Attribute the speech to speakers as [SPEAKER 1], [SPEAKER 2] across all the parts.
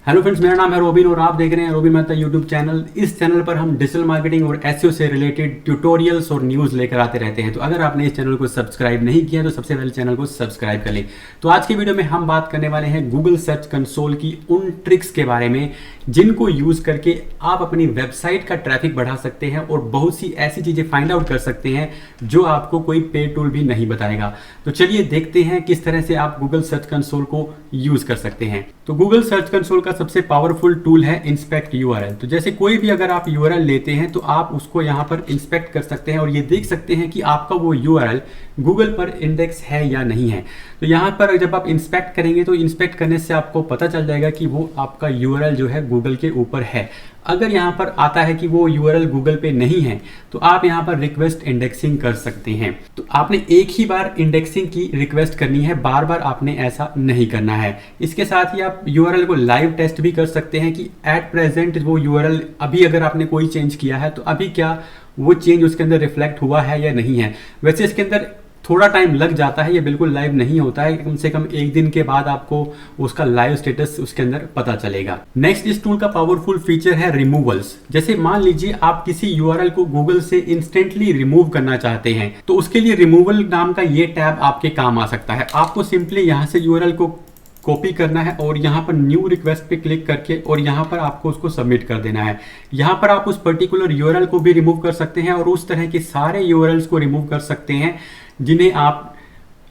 [SPEAKER 1] Hello friends, मेरा नाम है रोबिन और आप देख रहे हैं रोबिन मेहता यूट्यूब चैनल। इस चैनल पर हम डिजिटल मार्केटिंग और एसईओ से रिलेटेड ट्यूटोरियल्स और न्यूज़ लेकर आते रहते हैं। तो अगर आपने इस चैनल को सब्सक्राइब नहीं किया तो सबसे पहले चैनल को सब्सक्राइब कर लें। तो आज की वीडियो में हम बात करने वाले हैं गूगल सर्च कंसोल की उन ट्रिक्स के बारे में जिनको यूज़ करके आप अपनी वेबसाइट का ट्रैफिक बढ़ा सकते हैं और बहुत सी ऐसी चीज़ें फाइंड आउट कर सकते हैं जो आपको कोई पेड टूल भी नहीं बताएगा। तो चलिए देखते हैं किस तरह से आप गूगल सर्च कंसोल को यूज़ कर सकते हैं। तो गूगल सर्च कंसोल का सबसे पावरफुल टूल है इंस्पेक्ट यूआरएल। तो जैसे कोई भी अगर आप यूआरएल लेते हैं तो आप उसको यहाँ पर इंस्पेक्ट कर सकते हैं और ये देख सकते हैं कि आपका वो यूआरएल गूगल पर इंडेक्स है या नहीं है। तो यहाँ पर जब आप इंस्पेक्ट करेंगे तो इंस्पेक्ट करने से आपको पता चल जाएगा कि वो आपका यूआरएल जो है गूगल के ऊपर है। अगर यहाँ पर आता है कि वो यूआरएल गूगल पे नहीं है तो आप यहाँ पर रिक्वेस्ट इंडेक्सिंग कर सकते हैं। तो आपने एक ही बार इंडेक्सिंग की रिक्वेस्ट करनी है, बार बार आपने ऐसा नहीं करना है। इसके साथ ही आप यूआरएल को लाइव टेस्ट भी कर सकते हैं कि एट प्रेजेंट वो यूआरएल अभी अगर आपने कोई चेंज किया है तो अभी क्या वो चेंज उसके अंदर रिफ्लेक्ट हुआ है या नहीं है। वैसे इसके अंदर थोड़ा टाइम लग जाता है, ये बिल्कुल लाइव नहीं होता है। कम से कम एक दिन के बाद आपको उसका लाइव स्टेटस उसके अंदर पता चलेगा। नेक्स्ट इस टूल का पावरफुल फीचर है रिमूवल्स। जैसे मान लीजिए आप किसी यूआरएल को गूगल से इंस्टेंटली रिमूव करना चाहते हैं तो उसके लिए रिमूवल नाम का ये टैब आपके काम आ सकता है। आपको सिंपली यहाँ से यूआरएल को कॉपी करना है और यहाँ पर न्यू रिक्वेस्ट पे क्लिक करके और यहाँ पर आपको उसको सबमिट कर देना है। यहाँ पर आप उस पर्टिकुलर यूआरएल को भी रिमूव कर सकते हैं और उस तरह के सारे यूआरएल्स को रिमूव कर सकते हैं जिन्हें आप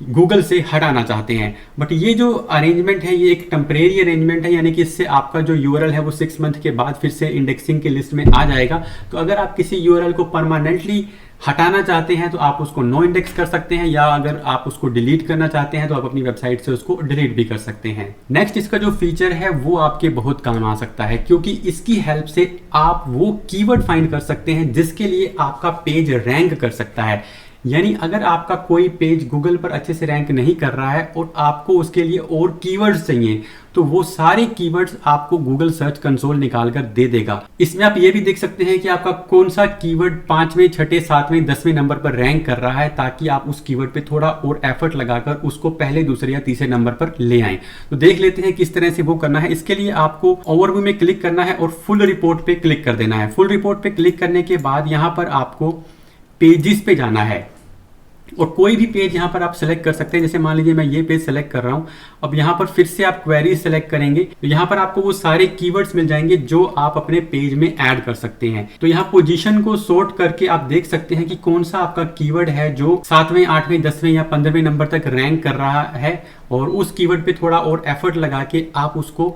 [SPEAKER 1] गूगल से हटाना चाहते हैं। बट ये जो अरेंजमेंट है ये एक टेम्परेरी अरेंजमेंट है, यानी कि इससे आपका जो यूआरएल है वो 6 मंथ के बाद फिर से इंडेक्सिंग की लिस्ट में आ जाएगा। तो अगर आप किसी यूआरएल को परमानेंटली हटाना चाहते हैं तो आप उसको नो इंडेक्स कर सकते हैं, या अगर आप उसको डिलीट करना चाहते हैं तो आप अपनी वेबसाइट से उसको डिलीट भी कर सकते हैं। नेक्स्ट इसका जो फीचर है वो आपके बहुत काम आ सकता है, क्योंकि इसकी हेल्प से आप वो कीवर्ड फाइंड कर सकते हैं जिसके लिए आपका पेज रैंक कर सकता है। यानी अगर आपका कोई पेज गूगल पर अच्छे से रैंक नहीं कर रहा है और आपको उसके लिए और कीवर्ड्स चाहिए तो वो सारे कीवर्ड्स आपको गूगल सर्च कंसोल निकाल कर दे देगा। इसमें आप ये भी देख सकते हैं कि आपका कौन सा कीवर्ड 5वें, 6ठे, 7वें, 10वें नंबर पर रैंक कर रहा है, ताकि आप उस कीवर्ड पे थोड़ा और एफर्ट लगाकर उसको पहले, दूसरे या तीसरे नंबर पर ले आएं। तो देख लेते हैं किस तरह से वो करना है। इसके लिए आपको ओवरव्यू में क्लिक करना है और फुल रिपोर्ट पे क्लिक कर देना है। फुल रिपोर्ट पे क्लिक करने के बाद यहाँ पर आपको पेजेस पे जाना है और कोई भी पेज यहाँ पर आप सेलेक्ट कर सकते हैं। जैसे मान लीजिए मैं ये पेज सेलेक्ट कर रहा हूँ। अब यहाँ पर फिर से आप क्वेरी सेलेक्ट करेंगे तो यहाँ पर आपको वो सारे कीवर्ड्स मिल जाएंगे जो आप अपने पेज में ऐड कर सकते हैं। तो यहाँ पोजीशन को सॉर्ट करके आप देख सकते हैं कि कौन सा आपका कीवर्ड है जो 7वें, 8वें, 10वें या 15वें नंबर तक रैंक कर रहा है, और उस कीवर्ड पे थोड़ा और एफर्ट लगा के आप उसको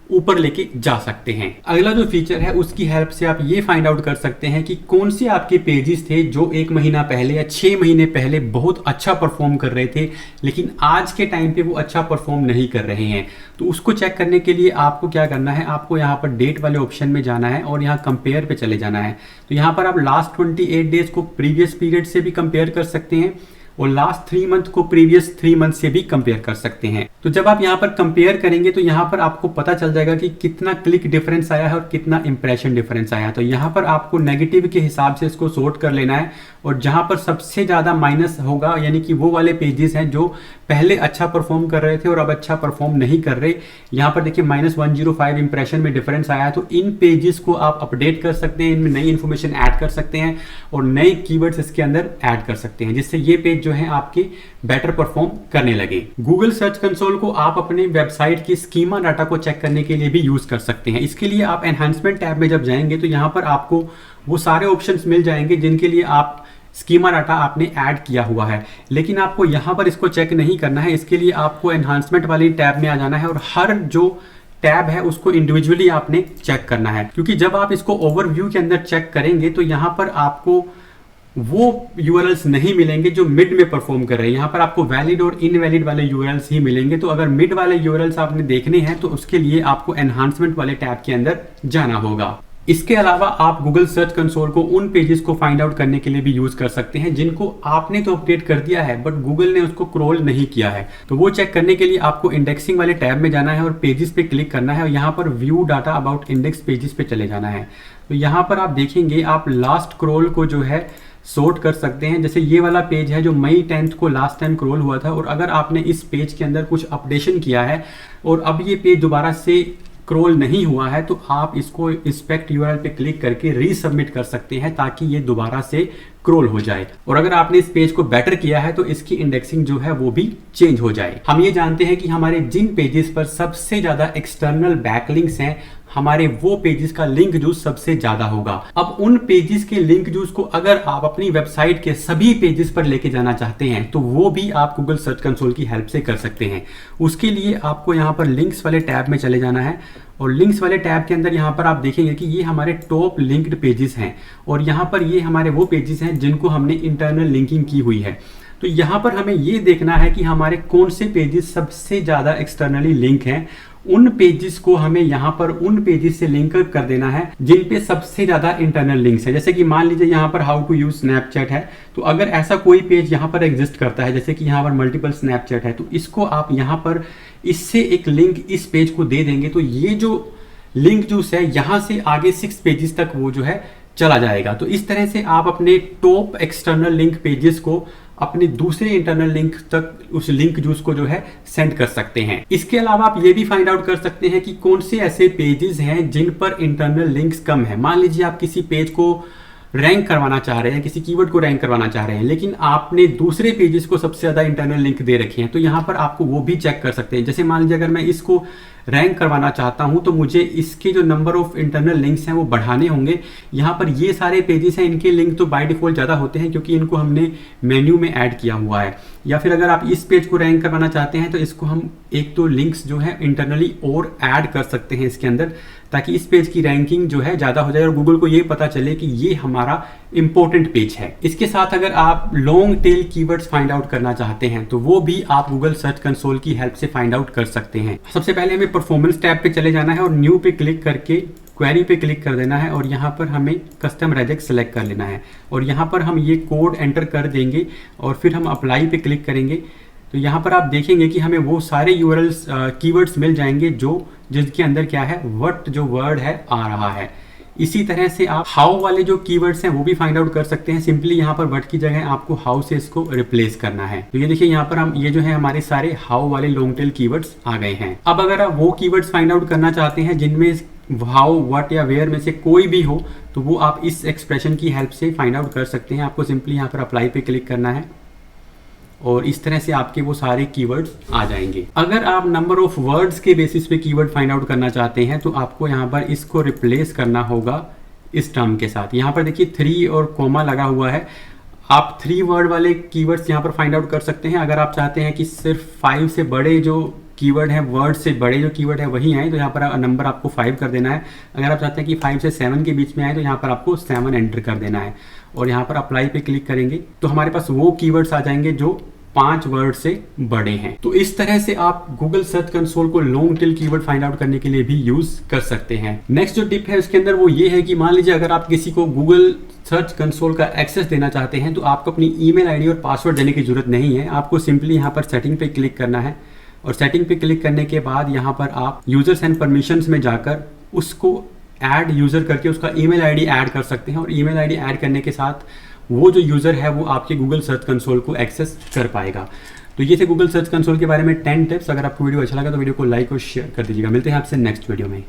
[SPEAKER 1] ऊपर लेके जा सकते हैं। अगला जो फीचर है उसकी हेल्प से आप ये फाइंड आउट कर सकते हैं कि कौन से आपके पेजेस थे जो 1 महीना पहले या 6 महीने पहले बहुत अच्छा परफॉर्म कर रहे थे, लेकिन आज के टाइम पे वो अच्छा परफॉर्म नहीं कर रहे हैं। तो उसको चेक करने के लिए आपको क्या करना है, आपको यहाँ पर डेट वाले ऑप्शन में जाना है और यहाँ कंपेयर पे चले जाना है। तो यहाँ पर आप लास्ट 28 डेज को प्रीवियस पीरियड से भी कंपेयर कर सकते हैं और लास्ट 3 मंथ को प्रीवियस 3 मंथ से भी कंपेयर कर सकते हैं। तो जब आप यहाँ पर कंपेयर करेंगे तो यहाँ पर आपको पता चल जाएगा कि कितना क्लिक डिफरेंस आया है और कितना इंप्रेशन डिफरेंस आया है। तो यहाँ पर आपको नेगेटिव के हिसाब से इसको सॉर्ट कर लेना है और जहाँ पर सबसे ज़्यादा माइनस होगा, यानी कि वो वाले पेजेस हैं जो पहले अच्छा परफॉर्म कर रहे थे और अब अच्छा परफॉर्म नहीं कर रहे। यहाँ पर देखिए -105 इंप्रेशन में डिफरेंस आया है। तो इन पेजेस को आप अपडेट कर सकते हैं, इनमें नई इन्फॉर्मेशन ऐड कर सकते हैं और नए कीवर्ड्स इसके अंदर ऐड कर सकते हैं, जिससे ये पेज जो है आपके बेटर परफॉर्म करने लगे। गूगल सर्च कंसोल को आप अपने वेबसाइट की स्कीमा डाटा को चेक करने के लिए भी यूज कर सकते हैं। इसके लिए आप एनहांसमेंट टैब में जब जाएंगे तो यहाँ पर आपको वो सारे ऑप्शंस मिल जाएंगे जिनके लिए आप स्कीमा डाटा आपने ऐड किया हुआ है, लेकिन आपको यहाँ पर इसको चेक नहीं करना है। इसके लिए आपको एनहांसमेंट वाली टैब में आ जाना है और हर जो टैब है उसको इंडिविजुअली आपने चेक करना है, क्योंकि जब आप इसको ओवरव्यू के अंदर चेक करेंगे तो यहाँ पर आपको वो यूआरएल्स नहीं मिलेंगे जो मिड में परफॉर्म कर रहे हैं। यहाँ पर आपको वैलिड और इनवैलिड वाले यूआरएल्स ही मिलेंगे। तो अगर मिड वाले यूआरएल्स आपने देखने हैं तो उसके लिए आपको एनहांसमेंट वाले टैब के अंदर जाना होगा। इसके अलावा आप गूगल सर्च कंसोल को उन पेजेस को फाइंड आउट करने के लिए भी यूज कर सकते हैं जिनको आपने तो अपडेट कर दिया है बट गूगल ने उसको क्रॉल नहीं किया है। तो वो चेक करने के लिए आपको इंडेक्सिंग वाले टैब में जाना है और पेजेस पे क्लिक करना है और यहाँ पर view data about index pages पे चले जाना है। तो यहाँ पर आप देखेंगे आप लास्ट क्रॉल को जो है सॉर्ट कर सकते हैं। जैसे ये वाला पेज है जो मई 10 को लास्ट टाइम क्रॉल हुआ था, और अगर आपने इस पेज के अंदर कुछ अपडेशन किया है और अब ये पेज दोबारा से स्क्रॉल नहीं हुआ है तो आप इसको इंस्पेक्ट यूआरएल पे क्लिक करके रीसबमिट कर सकते हैं ताकि ये दोबारा से स्क्रॉल हो जाए। और अगर आपने इस पेज को बेटर किया है तो इसकी इंडेक्सिंग जो है वो भी चेंज हो जाए। हम ये जानते हैं कि हमारे जिन पेजेस पर सबसे ज्यादा एक्सटर्नल बैकलिंक्स हैं, हमारे वो पेजेस का लिंक जूस सबसे ज्यादा होगा। अब उन पेजेस के लिंक जूस को अगर आप अपनी वेबसाइट के सभी पेजेस पर लेके जाना चाहते हैं तो वो भी आप गूगल सर्च कंसोल की हेल्प से कर सकते हैं। उसके लिए आपको यहाँ पर लिंक्स वाले टैब में चले जाना है और लिंक्स वाले टैब के अंदर यहाँ पर आप देखेंगे कि ये हमारे टॉप लिंक्ड पेजेस हैं और यहाँ पर ये हमारे वो पेजेस हैं जिनको हमने इंटरनल लिंकिंग की हुई है। तो यहाँ पर हमें ये देखना है कि हमारे कौन से पेजेस सबसे ज़्यादा एक्सटर्नली लिंक हैं। उन पेजेस को हमें यहाँ पर उन पेजेस से लिंक कर देना है जिन पे सबसे ज्यादा इंटरनल लिंक्स है। जैसे कि मान लीजिए यहाँ पर हाउ टू यूज स्नैपचैट है, तो अगर ऐसा कोई पेज यहाँ पर एग्जिस्ट करता है, जैसे कि यहाँ पर मल्टीपल स्नैपचैट है, तो इसको आप यहाँ पर इससे एक लिंक इस पेज को दे देंगे तो ये जो लिंक जूस है यहाँ से आगे 6 पेजेस तक वो जो है चला जाएगा। तो इस तरह से आप अपने टॉप एक्सटर्नल लिंक पेजेस को अपने दूसरे इंटरनल लिंक तक उस लिंक जूस को जो है सेंड कर सकते हैं। इसके अलावा आप ये भी फाइंड आउट कर सकते हैं कि कौन से ऐसे पेजेस हैं जिन पर इंटरनल लिंक्स कम है। मान लीजिए आप किसी पेज को रैंक करवाना चाह रहे हैं, किसी कीवर्ड को रैंक करवाना चाह रहे हैं, लेकिन आपने दूसरे पेजेस को सबसे ज्यादा इंटरनल लिंक दे रखे हैं, तो यहाँ पर आपको वो भी चेक कर सकते हैं। जैसे मान लीजिए अगर मैं इसको रैंक करवाना चाहता हूं तो मुझे इसके जो नंबर ऑफ इंटरनल लिंक्स हैं वो बढ़ाने होंगे। यहाँ पर ये सारे पेजेस हैं, इनके लिंक तो बाय डिफॉल्ट ज़्यादा होते हैं क्योंकि इनको हमने मेन्यू में ऐड किया हुआ है। या फिर अगर आप इस पेज को रैंक करवाना चाहते हैं तो इसको हम एक तो लिंक्स जो है इंटरनली और ऐड कर सकते हैं इसके अंदर, ताकि इस पेज की रैंकिंग जो है ज़्यादा हो जाए और गूगल को ये पता चले कि ये हमारा इंपॉर्टेंट पेज है। इसके साथ अगर आप long tail keywords find out करना चाहते हैं तो वो भी आप गूगल सर्च कंसोल की हेल्प से फाइंड आउट कर सकते हैं। सबसे पहले हमें परफॉर्मेंस टैब पे चले जाना है और न्यू पे क्लिक करके क्वेरी पे क्लिक कर देना है और यहाँ पर हमें कस्टम रेजेक्ट सेलेक्ट कर लेना है और यहाँ पर हम ये कोड एंटर कर देंगे और फिर हम अप्लाई पे क्लिक करेंगे। तो यहाँ पर आप देखेंगे कि हमें वो सारे यूआरएल्स कीवर्ड्स मिल जाएंगे जिसके अंदर क्या है व्हाट जो वर्ड है आ रहा है। इसी तरह से आप हाउ वाले जो कीवर्ड्स हैं वो भी फाइंड आउट कर सकते हैं। सिंपली यहाँ पर व्हाट की जगह आपको हाउ से इसको रिप्लेस करना है। तो ये देखिए यहाँ पर हम ये जो है हमारे सारे हाउ वाले लॉन्ग टेल कीवर्ड्स आ गए हैं। अब अगर आप वो कीवर्ड्स फाइंड आउट करना चाहते हैं जिनमें हाउ, व्हाट या वेयर में से कोई भी हो तो वो आप इस एक्सप्रेशन की हेल्प से फाइंड आउट कर सकते हैं। आपको सिंपली यहाँ पर अप्लाई पे क्लिक करना है और इस तरह से आपके वो सारे कीवर्ड्स आ जाएंगे। अगर आप नंबर ऑफ वर्ड्स के बेसिस पे कीवर्ड फाइंड आउट करना चाहते हैं तो आपको यहाँ पर इसको रिप्लेस करना होगा इस टर्म के साथ। यहाँ पर देखिए 3 और कॉमा लगा हुआ है। आप 3 वर्ड वाले कीवर्ड्स यहाँ पर फाइंड आउट कर सकते हैं। अगर आप चाहते हैं कि सिर्फ 5 से बड़े जो कीवर्ड है, वर्ड से बड़े जो कीवर्ड है वही आए तो यहाँ पर नंबर आपको 5 कर देना है। अगर आप चाहते हैं कि 5 से 7 के बीच में आए तो यहाँ पर आपको 7 एंटर कर देना है और यहाँ पर अप्लाई पे क्लिक करेंगे तो हमारे पास वो कीवर्ड्स आ जाएंगे जो 5 वर्ड से बड़े हैं। तो इस तरह से आप गूगल सर्च कंसोल को long tail keyword find out करने के लिए भी यूज कर सकते हैं। नेक्स्ट जो टिप है उसके अंदर वो ये है कि मान लीजिए अगर आप किसी को गूगल सर्च कंसोल का एक्सेस देना चाहते हैं तो आपको अपनी ईमेल आईडी और पासवर्ड देने की जरूरत नहीं है। आपको सिंपली यहाँ पर सेटिंग पे क्लिक करना है और सेटिंग पे क्लिक करने के बाद यहाँ पर आप यूजर्स एंड परमिशंस में जाकर उसको ऐड यूजर करके उसका ईमेल आईडी ऐड कर सकते हैं और ईमेल आईडी ऐड करने के साथ वो जो यूजर है वो आपके गूगल सर्च कंसोल को एक्सेस कर पाएगा। तो ये थे गूगल सर्च कंसोल के बारे में 10 टिप्स। अगर आपको वीडियो अच्छा लगा तो वीडियो को लाइक और शेयर कर दीजिएगा। मिलते हैं आपसे नेक्स्ट वीडियो में।